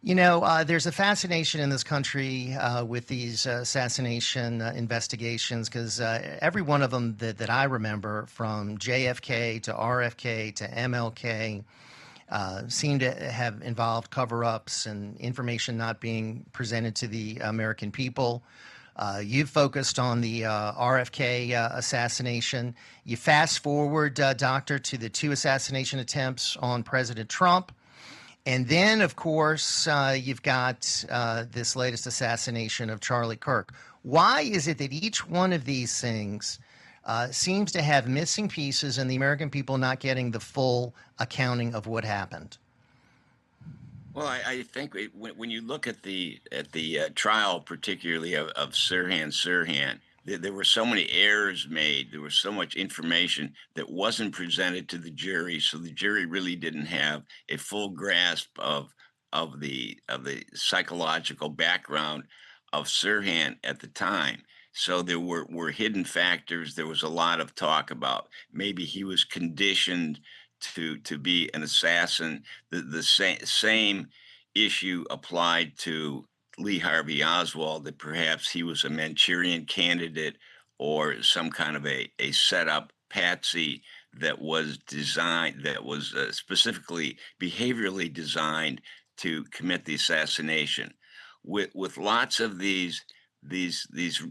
There's a fascination in this country with these assassination investigations because every one of them that I remember, from JFK to RFK to MLK, seem to have involved cover ups and information not being presented to the American people. You've focused on the RFK assassination. You fast forward, Doctor, to the two assassination attempts on President Trump. And then, of course, you've got this latest assassination of Charlie Kirk. Why is it that each one of these things seems to have missing pieces and the American people not getting the full accounting of what happened? Well, I think when you look at the trial, particularly of Sirhan, there were so many errors made. There was so much information that wasn't presented to the jury, so the jury really didn't have a full grasp of the psychological background of Sirhan at the time. So there were hidden factors. There was a lot of talk about maybe he was conditioned to be an assassin. The same issue applied to Lee Harvey Oswald, that perhaps he was a Manchurian candidate or some kind of a setup patsy that was specifically behaviorally designed to commit the assassination. With lots of these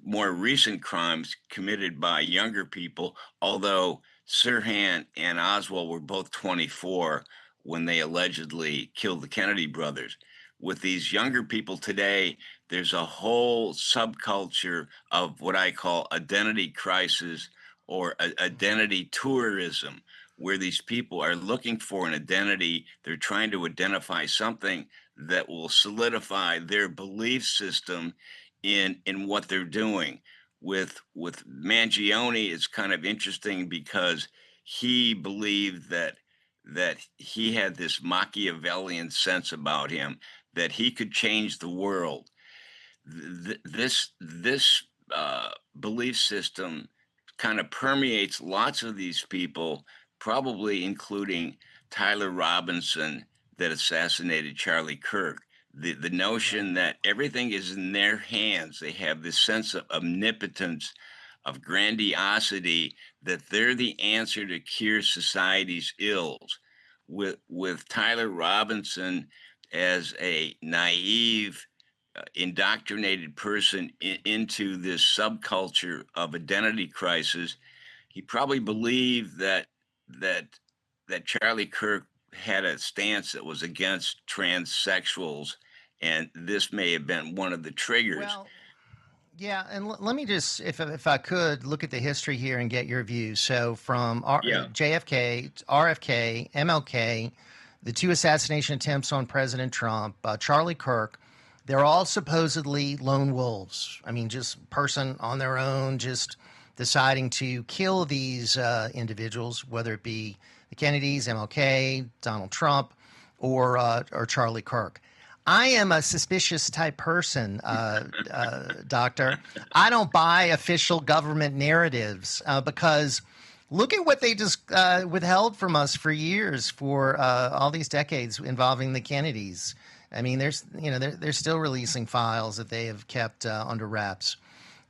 more recent crimes committed by younger people, although Sirhan and Oswald were both 24 when they allegedly killed the Kennedy brothers. With these younger people today, there's a whole subculture of what I call identity crisis or identity tourism, where these people are looking for an identity. They're trying to identify something that will solidify their belief system in what they're doing. With Mangione, it's kind of interesting because he believed that he had this Machiavellian sense about him, that he could change the world. This belief system kind of permeates lots of these people, probably including Tyler Robinson, that assassinated Charlie Kirk. The Right. notion that everything is in their hands, they have this sense of omnipotence, of grandiosity, that they're the answer to cure society's ills. With Tyler Robinson as a naive, indoctrinated person into this subculture of identity crisis, he probably believed that that Charlie Kirk had a stance that was against transsexuals, and this may have been one of the triggers. Well, yeah, and let me just, if I could, look at the history here and get your view. So, from Yeah, JFK, RFK, MLK, the two assassination attempts on President Trump, Charlie Kirk, they're all supposedly lone wolves. I mean, just person on their own, just deciding to kill these individuals, whether it be the Kennedys, MLK, Donald Trump, or Charlie Kirk. I am a suspicious type person, Doctor. I don't buy official government narratives because look at what they just withheld from us for years, for all these decades involving the Kennedys. I mean, they're still releasing files that they have kept under wraps.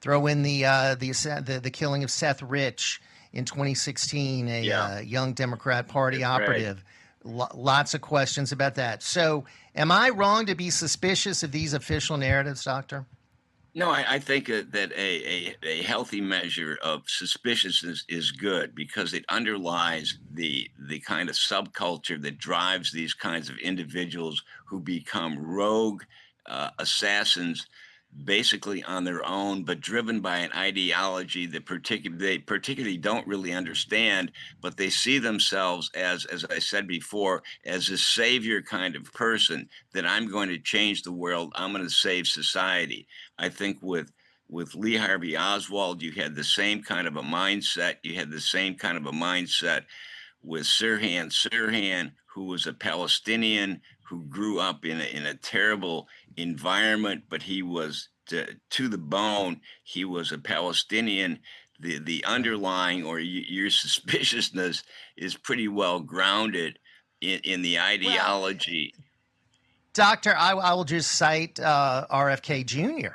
Throw in the killing of Seth Rich in 2016, a yeah, young Democrat Party that's right. operative. Lots of questions about that. So, am I wrong to be suspicious of these official narratives, Doctor? No, I think that a healthy measure of suspiciousness is good, because it underlies the kind of subculture that drives these kinds of individuals who become rogue assassins, basically on their own, but driven by an ideology that they particularly don't really understand, but they see themselves as I said before, as a savior kind of person, that I'm going to change the world, I'm going to save society. I think with Lee Harvey Oswald, you had the same kind of a mindset. You had the same kind of a mindset with Sirhan, who was a Palestinian who grew up in a terrible environment, but he was to the bone. He was a Palestinian. The Right. underlying, or your suspiciousness, is pretty well grounded in the Well, ideology. Doctor, I will just cite RFK Jr.,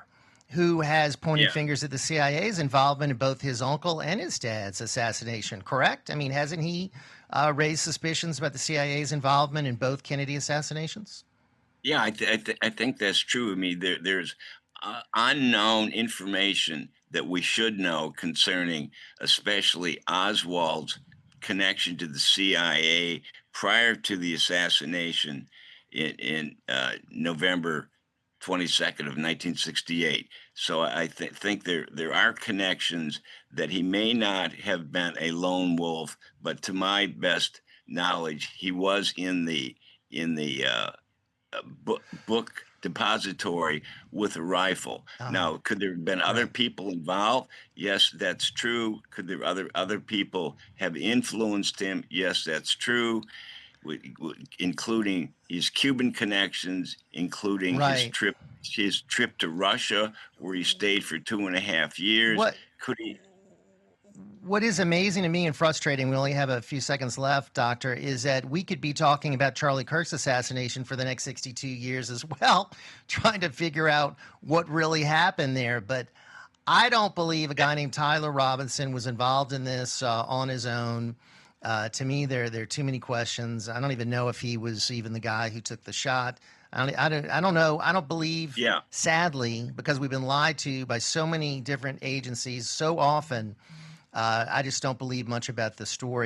who has pointed Yeah. fingers at the CIA's involvement in both his uncle and his dad's assassination, correct? I mean, hasn't he raised suspicions about the CIA's involvement in both Kennedy assassinations? Yeah, I think that's true. I mean, there's unknown information that we should know concerning, especially Oswald's connection to the CIA prior to the assassination in November 22nd of 1968. So think there are connections that he may not have been a lone wolf, but to my best knowledge, he was in the book depository with a rifle. Uh, Now, could there have been other right. people involved? Yes, that's true. Could there other people have influenced him? Yes, that's true. Including his Cuban connections, including Right. his trip to Russia, where he stayed for 2.5 years. What Could he? what is amazing to me and frustrating, we only have a few seconds left, Doctor, is that we could be talking about Charlie Kirk's assassination for the next 62 years as well, trying to figure out what really happened there. But I don't believe a guy named Tyler Robinson was involved in this on his own. To me, there are too many questions. I don't even know if he was even the guy who took the shot. I don't know. I don't believe, Yeah. sadly, because we've been lied to by so many different agencies so often. I just don't believe much about the story.